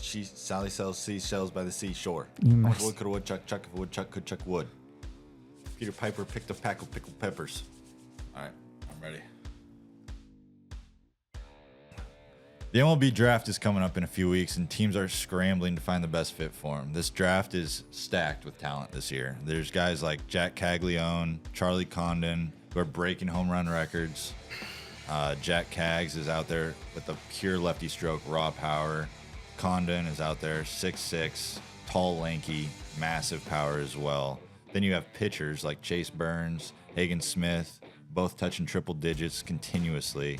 Sally sells seashells by the seashore. You How much must- wood could a woodchuck chuck if a woodchuck could chuck wood? Peter Piper picked a pack of pickled peppers. All right, I'm ready. The MLB Draft is coming up in a few weeks, and teams are scrambling to find the best fit for them. This draft is stacked with talent this year. There's guys like Jack Caglione, Charlie Condon, who are breaking home run records. Jack Kaggs is out there with a pure lefty stroke, raw power. Condon is out there, 6'6", tall, lanky, massive power as well. Then you have pitchers like Chase Burns, Hagen Smith, both touching triple digits continuously.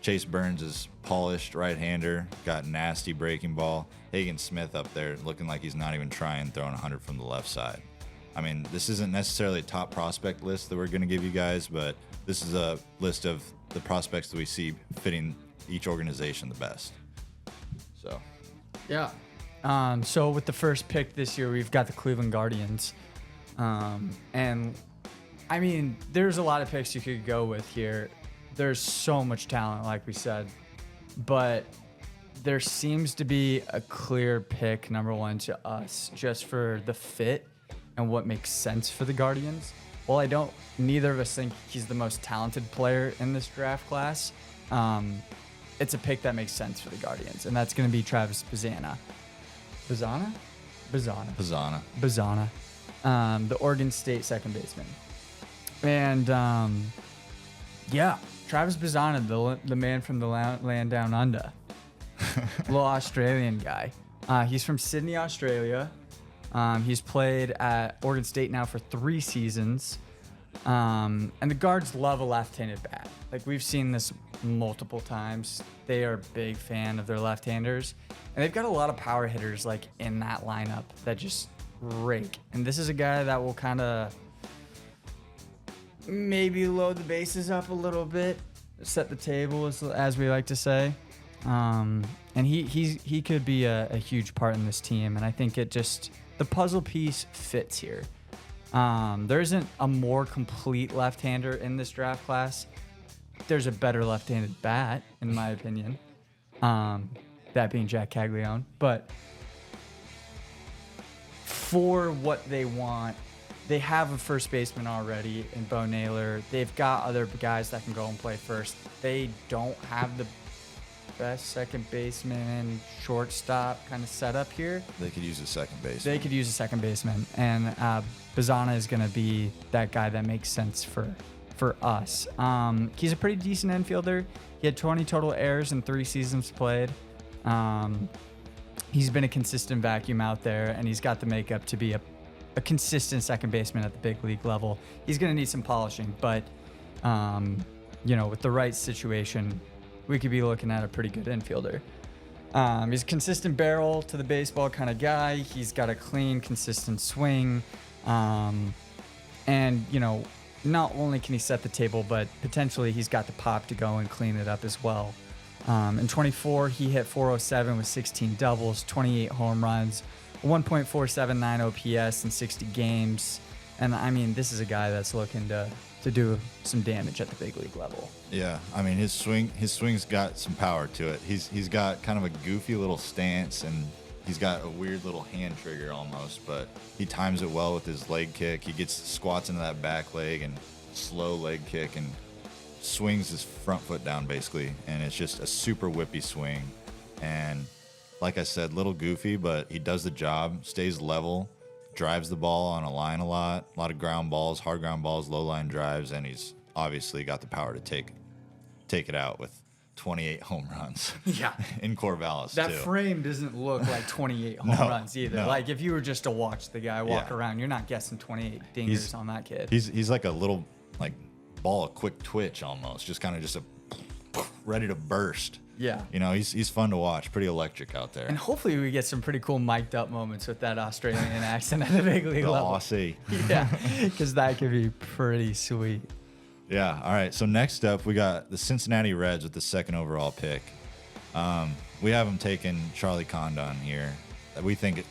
Chase Burns is polished right-hander, got nasty breaking ball. Hagen Smith up there looking like he's not even trying, throwing 100 from the left side. I mean, this isn't necessarily a top prospect list that we're going to give you guys, but this is a list of the prospects that we see fitting each organization the best. So, yeah. So with the first pick this year, we've got the Cleveland Guardians. And I mean, there's a lot of picks you could go with here. There's so much talent, like we said, but there seems to be a clear pick, number one, to us, just for the fit and what makes sense for the Guardians. While neither of us think he's the most talented player in this draft class, it's a pick that makes sense for the Guardians, and that's going to be Travis Bazana. Bazana, the Oregon State second baseman. And, yeah, Travis Bazana, the man from the land down under. Little Australian guy. He's from Sydney, Australia. He's played at Oregon State now for 3 seasons. And the Guards love a left-handed bat. Like, we've seen this multiple times. They are a big fan of their left-handers. And they've got a lot of power hitters, like, in that lineup that just rake. And this is a guy that will kind of maybe load the bases up a little bit, set the table, as we like to say. And he could be a huge part in this team. And I think the puzzle piece fits here. There isn't a more complete left-hander in this draft class. There's a better left-handed bat, in my opinion. That being Jack Caglione. But for what they want, they have a first baseman already in Bo Naylor. They've got other guys that can go and play first. They don't have the best second baseman, shortstop kind of setup here. they could use a second baseman. And Bazana is going to be that guy that makes sense for us. He's a pretty decent infielder. He had 20 total errors in 3 seasons played. He's been a consistent vacuum out there, and he's got the makeup to be a consistent second baseman at the big league level. He's going to need some polishing, but with the right situation, we could be looking at a pretty good infielder. He's a consistent barrel to the baseball kind of guy. He's got a clean, consistent swing. Not only can he set the table, but potentially he's got the pop to go and clean it up as well. In 24, he hit 407 with 16 doubles, 28 home runs, 1.479 OPS in 60 games. And I mean, this is a guy that's looking to do some damage at the big league level. Yeah, I mean, his swing's got some power to it. He's got kind of a goofy little stance, and he's got a weird little hand trigger almost, but he times it well with his leg kick. He squats into that back leg and slow leg kick and swings his front foot down basically, and it's just a super whippy swing. And like I said, little goofy, but he does the job, stays level, drives the ball on a line a lot of ground balls, hard ground balls, low line drives, and he's obviously got the power to take it out with 28 home runs. Yeah. In Corvallis, that too. Frame doesn't look like 28 home runs either. No. Like, if you were just to watch the guy walk around, you're not guessing 28 dingers on that kid. He's like a little ball of quick twitch almost, just kind of just ready to burst. Yeah. He's fun to watch, pretty electric out there. And hopefully we get some pretty cool mic'd up moments with that Australian accent at the big league level. Aussie. Yeah, because that could be pretty sweet. Yeah. All right. So next up, we got the Cincinnati Reds with the 2nd overall pick. We have them taking Charlie Condon here. We think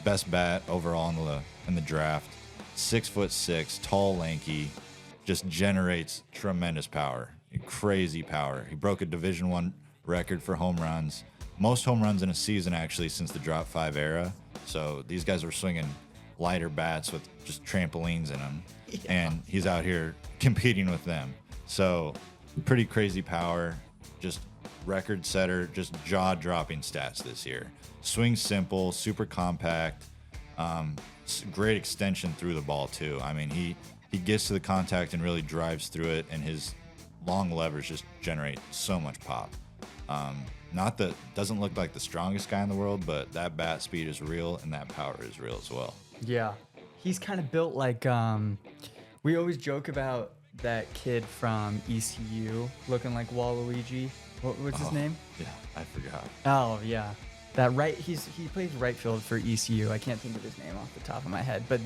best bat overall in the draft. 6'6", tall, lanky, just generates tremendous power, crazy power. He broke a Division I record for home runs. Most home runs in a season, actually, since the Drop 5 era. So these guys were swinging lighter bats with just trampolines in them. Yeah. And he's out here competing with them. So pretty crazy power, just record setter, just jaw-dropping stats this year. Swing simple, super compact, great extension through the ball too. I mean, he gets to the contact and really drives through it, and his long levers just generate so much pop. Doesn't look like the strongest guy in the world, but that bat speed is real and that power is real as well. Yeah, he's kind of built like we always joke about that kid from ECU looking like Waluigi. What's his name? Yeah, I forgot. Oh yeah, that right. He plays right field for ECU. I can't think of his name off the top of my head, but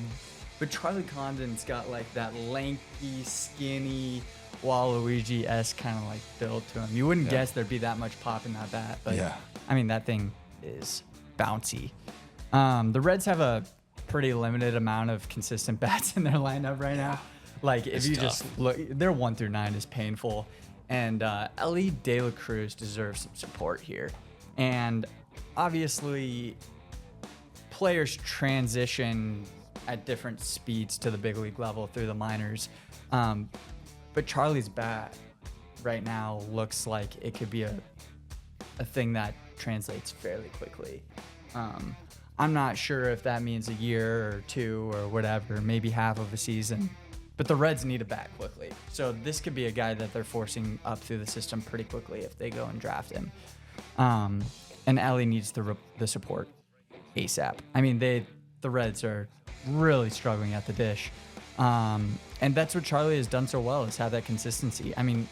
Charlie Condon's got like that lanky, skinny Waluigi-esque kind of like build to him. You wouldn't guess there'd be that much pop in that bat, but I mean that thing is bouncy. The Reds have a pretty limited amount of consistent bats in their lineup right now. Like if you just look, their 1 through 9 is painful. And Ellie De La Cruz deserves some support here. And obviously, players transition at different speeds to the big league level through the minors. But Charlie's bat right now looks like it could be a thing that translates fairly quickly. I'm not sure if that means a year or two or whatever, maybe half of a season. But the Reds need a bat quickly. So this could be a guy that they're forcing up through the system pretty quickly if they go and draft him. And Ellie needs the support ASAP. I mean, the Reds are really struggling at the dish. And that's what Charlie has done so well, is have that consistency. I mean,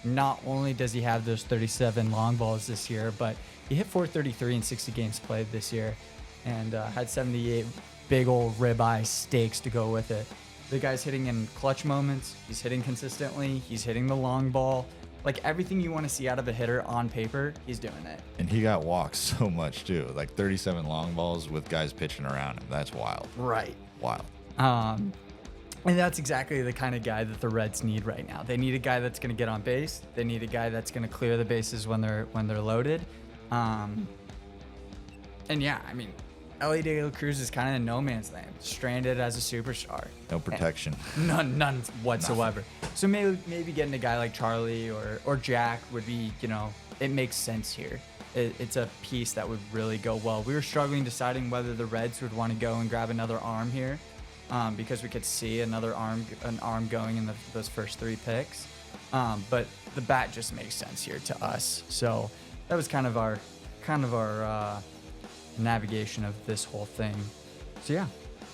not only does he have those 37 long balls this year, but he hit 433 in 60 games played this year and had 78 big old ribeye steaks to go with it. The guy's hitting in clutch moments. He's hitting consistently. He's hitting the long ball. Like everything you want to see out of a hitter on paper, he's doing it. And he got walked so much too. Like 37 long balls with guys pitching around him. That's wild. Right. Wild. And that's exactly the kind of guy that the Reds need right now. They need a guy that's going to get on base. They need a guy that's going to clear the bases when they're loaded. And yeah, I mean, Ellie De La Cruz is kind of in no man's land, stranded as a superstar. No protection. None whatsoever. So maybe getting a guy like Charlie or Jack would be, it makes sense here. It's a piece that would really go well. We were struggling deciding whether the Reds would want to go and grab another arm here, because we could see an arm going in those first 3 picks. But the bat just makes sense here to us. So that was kind of our navigation of this whole thing. So yeah,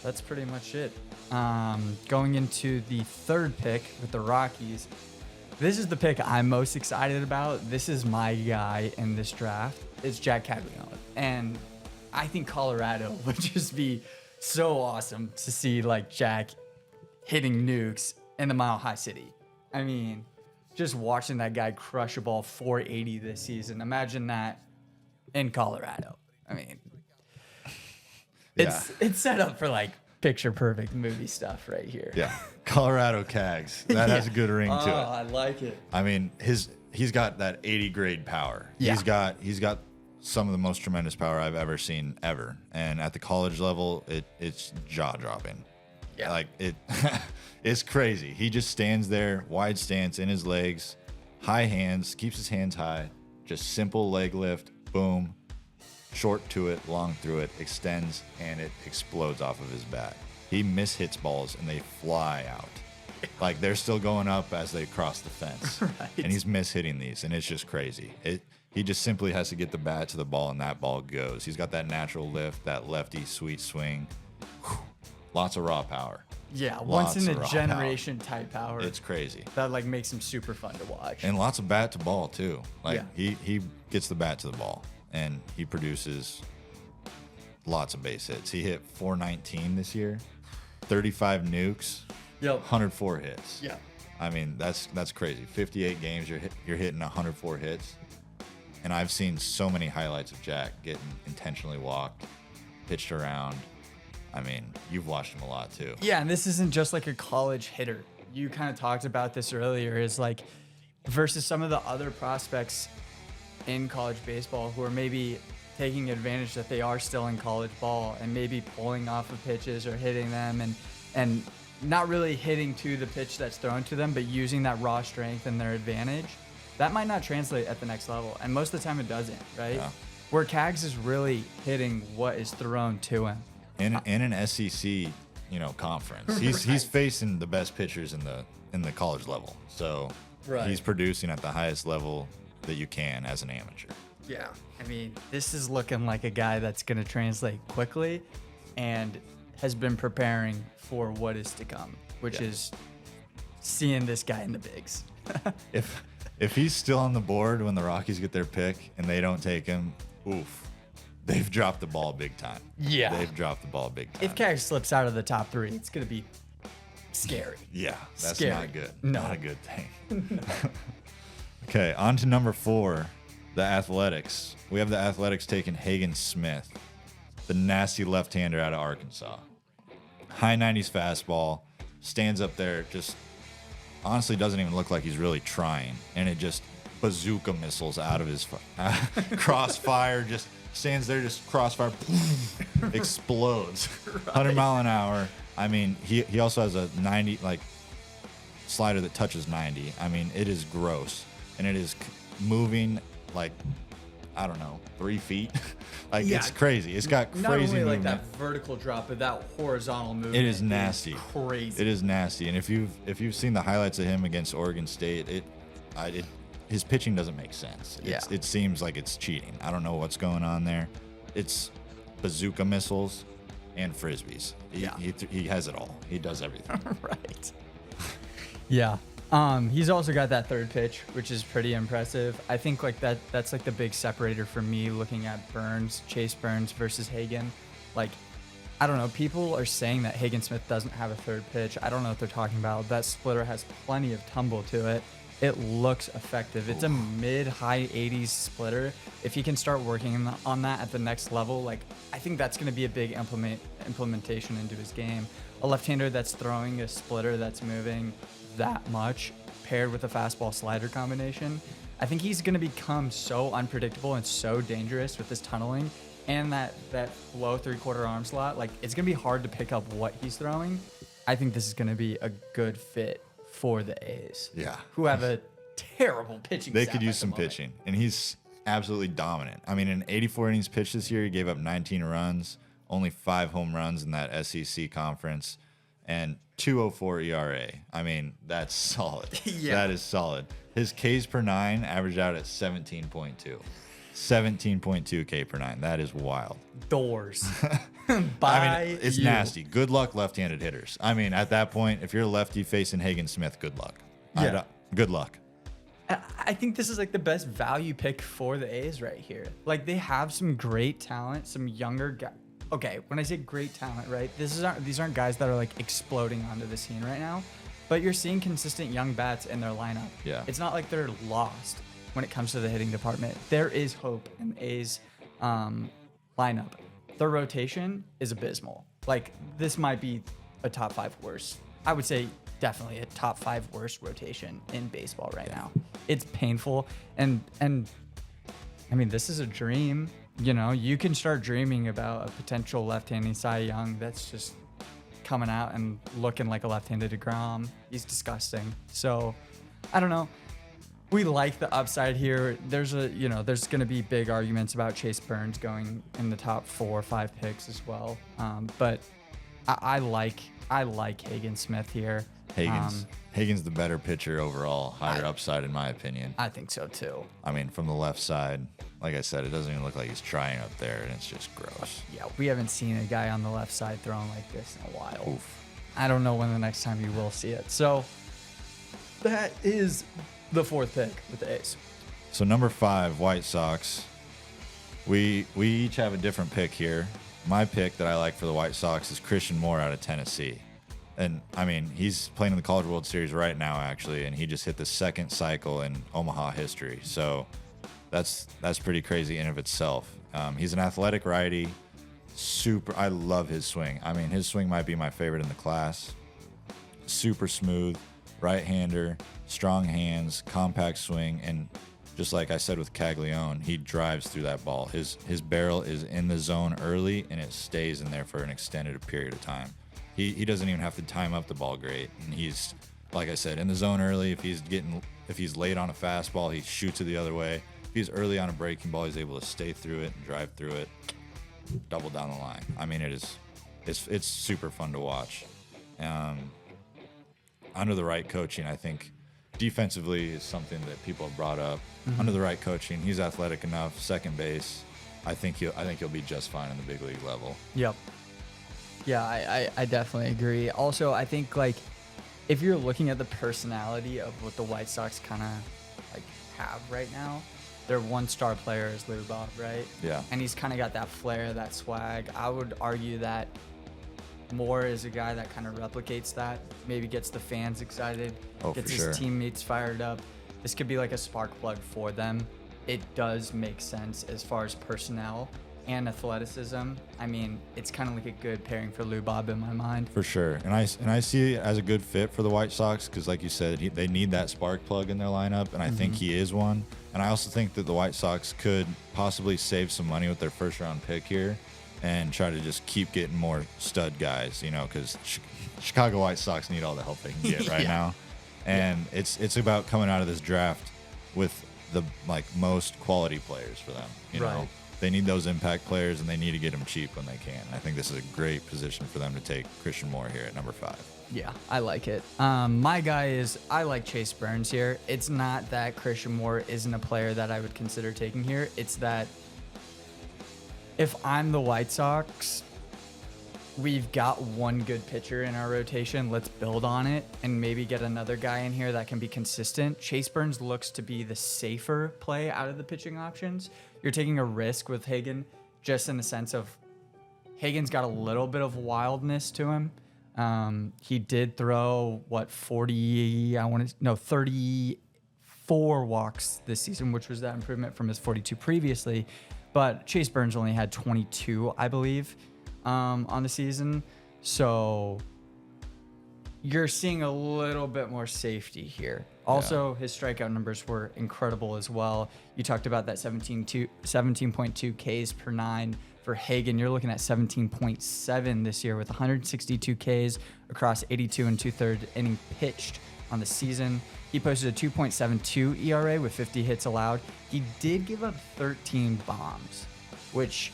that's pretty much it. Going into the 3rd pick with the Rockies, this is the pick I'm most excited about. This is my guy in this draft. It's Jack Caglione, and I think Colorado would just be so awesome to see like Jack hitting nukes in the Mile High City. I mean, just watching that guy crush a ball 480 this season. Imagine that in Colorado. I mean, it's set up for like picture perfect movie stuff right here. Yeah, Colorado Cags. That has a good ring to it. Oh, I like it. I mean, he's got that 80 grade power. Yeah. He's got some of the most tremendous power I've ever seen ever. And at the college level, it's jaw dropping. Yeah. Like it's crazy. He just stands there, wide stance in his legs, high hands, keeps his hands high, just simple leg lift, boom. Short to it, long through it, extends, and it explodes off of his bat. He mishits balls, and they fly out. Like, they're still going up as they cross the fence. Right. And he's mishitting these, and it's just crazy. He just simply has to get the bat to the ball, and that ball goes. He's got that natural lift, that lefty sweet swing. Whew. Lots of raw power. Yeah, once in a generation type power. It's crazy. That, like, makes him super fun to watch. And lots of bat to ball, too. Like, he gets the bat to the ball. And he produces lots of base hits. He hit 419 this year, 35 nukes, 104 hits. Yeah. I mean, that's crazy. 58 games, you're hitting 104 hits. And I've seen so many highlights of Jack getting intentionally walked, pitched around. I mean, you've watched him a lot too. Yeah, and this isn't just like a college hitter. You kind of talked about this earlier, is like versus some of the other prospects in college baseball who are maybe taking advantage that they are still in college ball and maybe pulling off of pitches or hitting them and not really hitting to the pitch that's thrown to them, but using that raw strength and their advantage, that might not translate at the next level. And most of the time it doesn't, right? Yeah. Where Cags is really hitting what is thrown to him. In an SEC, conference, he's facing the best pitchers in the college level. So he's producing at the highest level that you can as an amateur. Yeah. I mean, this is looking like a guy that's going to translate quickly and has been preparing for what is to come, which is seeing this guy in the bigs. If he's still on the board when the Rockies get their pick and they don't take him, oof, they've dropped the ball big time. Yeah. They've dropped the ball big time. If Cags slips out of the top 3, it's going to be scary. Yeah, that's Scary. not good. No. Not a good thing. Okay, on to number 4, the Athletics. We have the Athletics taking Hagen Smith, the nasty left-hander out of Arkansas. High 90s fastball, stands up there, just honestly doesn't even look like he's really trying, and it just bazooka missiles out of his crossfire, just stands there, just crossfire, explodes, 100 mile an hour. I mean, he also has a 90 slider that touches 90. I mean, it is gross, and it is moving like, I don't know, 3 feet. It's crazy. It's got crazy Not only movement. like that vertical drop, but that horizontal movement. It is nasty. Crazy. It is nasty. And if you've seen the highlights of him against Oregon State, his pitching doesn't make sense. It seems like it's cheating. I don't know what's going on there. It's bazooka missiles and frisbees. He has it all. He does everything. Right. Yeah. He's also got that third pitch, which is pretty impressive. I think that's like the big separator for me looking at Chase Burns versus Hagen. Like, I don't know. People are saying that Hagen Smith doesn't have a third pitch. I don't know what they're talking about. That splitter has plenty of tumble to it. It looks effective. It's a mid-high 80s splitter. If he can start working on that at the next level, I think that's going to be a big implementation into his game. A left-hander that's throwing a splitter that's moving that much paired with a fastball slider combination, I think he's going to become so unpredictable and so dangerous with this tunneling and that low 3/4 arm slot. It's going to be hard to pick up what he's throwing. I think this is going to be a good fit for the A's. Yeah. Who have a terrible pitching They staff could at use the some moment. pitching, and he's absolutely dominant. I mean, in 84 innings pitched this year, he gave up 19 runs, only 5 home runs in that SEC conference, and 2.04 ERA. I mean, that's solid. Yeah. That is solid. His Ks per 9 averaged out at 17.2. 17.2 K per 9. That is wild. Doors. I mean, it's nasty. Good luck left-handed hitters. I mean, at that point, if you're a lefty facing Hagen Smith, good luck. Yeah. Good luck. I think this is the best value pick for the A's right here. They have some great talent, some younger guys. Okay, when I say great talent, right, these aren't guys that are exploding onto the scene right now, but you're seeing consistent young bats in their lineup. Yeah. It's not like they're lost when it comes to the hitting department. There is hope in the A's lineup. Their rotation is abysmal. This might be a top 5 worst. I would say definitely a top 5 worst rotation in baseball right now. It's painful, and I mean, this is a dream. You can start dreaming about a potential left-handed Cy Young that's just coming out and looking like a left-handed DeGrom. He's disgusting. So, I don't know. We like the upside here. There's going to be big arguments about Chase Burns going in the top 4 or 5 picks as well. But I like Hagen Smith here. Hagen's the better pitcher overall, higher upside in my opinion. I think so too. I mean, from the left side, like I said, it doesn't even look like he's trying up there, and it's just gross. Yeah, we haven't seen a guy on the left side throwing like this in a while. Oof. I don't know when the next time you will see it. So that is the 4th pick with the A's. So number 5, White Sox. We each have a different pick here. My pick that I like for the White Sox is Christian Moore out of Tennessee. And, I mean, he's playing in the College World Series right now, actually, and he just hit the 2nd cycle in Omaha history. So that's pretty crazy in of itself. He's an athletic righty. I love his swing. I mean, his swing might be my favorite in the class. Super smooth, right-hander, strong hands, compact swing, and just like I said with Caglione, he drives through that ball. His barrel is in the zone early, and it stays in there for an extended period of time. He doesn't even have to time up the ball great, and he's, like I said, in the zone early. If he's late on a fastball, he shoots it the other way. If he's early on a breaking ball, he's able to stay through it and drive through it, double down the line. I mean, it's super fun to watch. Under the right coaching, I think defensively is something that people have brought up. Under the right coaching, he's athletic enough. Second base, I think he'll be just fine in the big league level. Yep. Yeah, I definitely agree. Also, I think like if you're looking at the personality of what the White Sox kind of like have right now, their one-star player is Lou Bob, right? Yeah. And he's kind of got that flair, that swag. I would argue that Moore is a guy that kind of replicates that, maybe gets the fans excited, gets his teammates fired up. This could be like a spark plug for them. It does make sense as far as personnel and athleticism. I mean, it's kind of like a good pairing for Lou Bob in my mind. For sure. And I see it as a good fit for the White Sox because, like you said, they need that spark plug in their lineup, and I think he is one. And I also think that the White Sox could possibly save some money with their first-round pick here and try to just keep getting more stud guys, because Chicago White Sox need all the help they can get right now. And it's about coming out of this draft with the most quality players for them. You know, they need those impact players, and they need to get them cheap when they can. I think this is a great position for them to take Christian Moore here at number 5. Yeah, I like it. My guy is, I like Chase Burns here. It's not that Christian Moore isn't a player that I would consider taking here. It's that if I'm the White Sox, we've got one good pitcher in our rotation. Let's build on it and maybe get another guy in here that can be consistent. Chase Burns looks to be the safer play out of the pitching options. You're taking a risk with Hagen, just in the sense of Hagen's got a little bit of wildness to him. He did throw 34 walks this season, which was that improvement from his 42 previously. But Chase Burns only had 22, I believe, on the season. So you're seeing a little bit more safety here. Also, his strikeout numbers were incredible as well. You talked about that 17.2 Ks per 9. For Hagen, you're looking at 17.7 this year with 162 Ks across 82 and 2/3 inning pitched on the season. He posted a 2.72 ERA with 50 hits allowed. He did give up 13 bombs, which,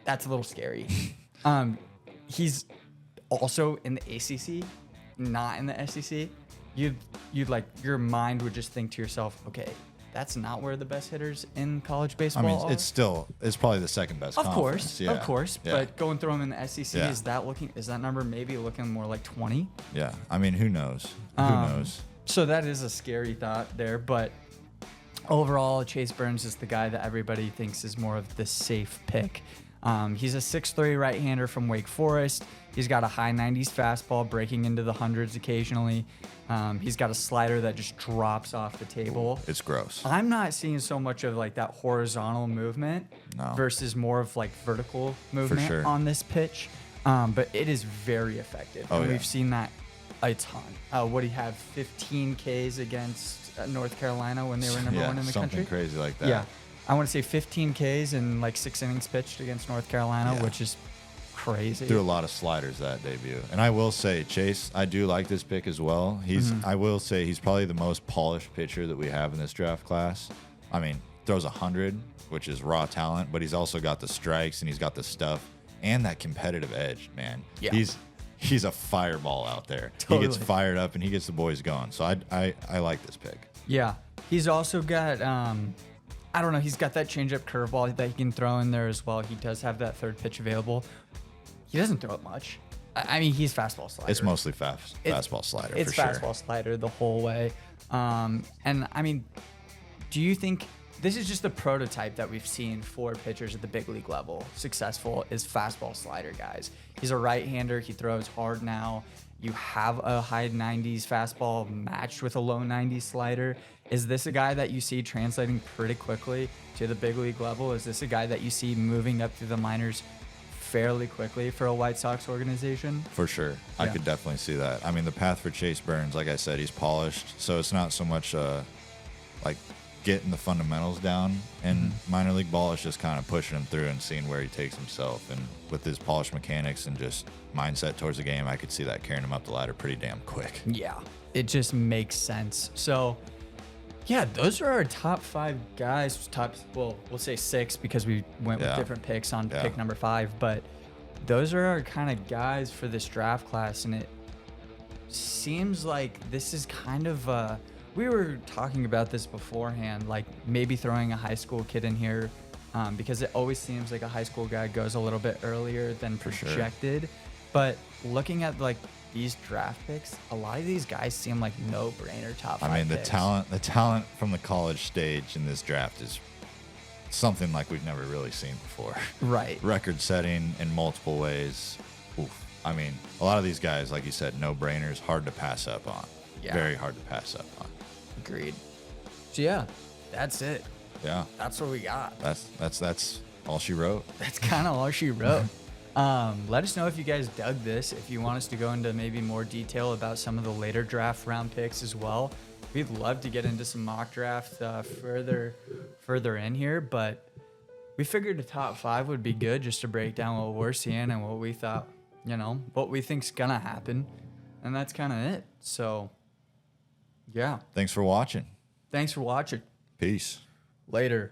that's a little scary. He's also in the ACC, not in the SEC. Your mind would just think to yourself, okay, that's not where the best hitters in college baseball are. It's probably the second best conference. Of course. Yeah. But going through him in the SEC, is that number maybe looking more like 20? Yeah. I mean, who knows? Who knows? So that is a scary thought there. But overall, Chase Burns is the guy that everybody thinks is more of the safe pick. He's a 6'3" right-hander from Wake Forest. He's got a high 90s fastball breaking into the hundreds occasionally. He's got a slider that just drops off the table. It's gross. I'm not seeing so much of that horizontal movement versus more of vertical movement on this pitch. But it is very effective. We've seen that a ton. What do you have? 15 Ks against North Carolina when they were number 1 in the country? Something crazy like that. Yeah. I want to say 15 Ks and 6 innings pitched against North Carolina, which is crazy. Threw a lot of sliders that debut. And I will say, Chase, I do like this pick as well. I will say he's probably the most polished pitcher that we have in this draft class. I mean, throws 100, which is raw talent, but he's also got the strikes and he's got the stuff and that competitive edge, man. Yeah. He's a fireball out there. Totally. He gets fired up and he gets the boys going. So I like this pick. Yeah. He's also got I don't know. He's got that changeup curveball that he can throw in there as well. He does have that third pitch available. He doesn't throw it much. I mean, he's fastball slider. It's mostly fastball slider. It's for fastball slider the whole way. And I mean, do you think this is just the prototype that we've seen for pitchers at the big league level? Successful is fastball slider guys. He's a right-hander. He throws hard now. You have a high 90s fastball matched with a low 90s slider. Is this a guy that you see translating pretty quickly to the big league level? Is this a guy that you see moving up through the minors fairly quickly for a White Sox organization? For sure. I could definitely see that. I mean, the path for Chase Burns, like I said, he's polished. So it's not so much like getting the fundamentals down. And minor league ball is just kind of pushing him through and seeing where he takes himself. And with his polished mechanics and just mindset towards the game, I could see that carrying him up the ladder pretty damn quick. Yeah, it just makes sense. So, yeah, those are our top 5 guys. We'll say 6 because we went with different picks on pick number 5. But those are our kind of guys for this draft class. And it seems like this is kind of we were talking about this beforehand, like maybe throwing a high school kid in here because it always seems like a high school guy goes a little bit earlier than projected. Sure. But looking at like these draft picks, a lot of these guys seem like no-brainer top 5 picks. the talent from the college stage in this draft is something like we've never really seen before. Right. Record setting in multiple ways. Oof. I mean, a lot of these guys, like you said, no-brainers, hard to pass up on. Yeah. Very hard to pass up on. Agreed. So yeah, that's it. Yeah. That's what we got. That's all she wrote. That's kind of all she wrote. Let us know if you guys dug this. If you want us to go into maybe more detail about some of the later draft round picks as well. We'd love to get into some mock draft further in here, but we figured a top 5 would be good just to break down what we're seeing and what we thought, what we think's gonna happen, and that's kind of it. So, yeah. Thanks for watching. Peace. Later.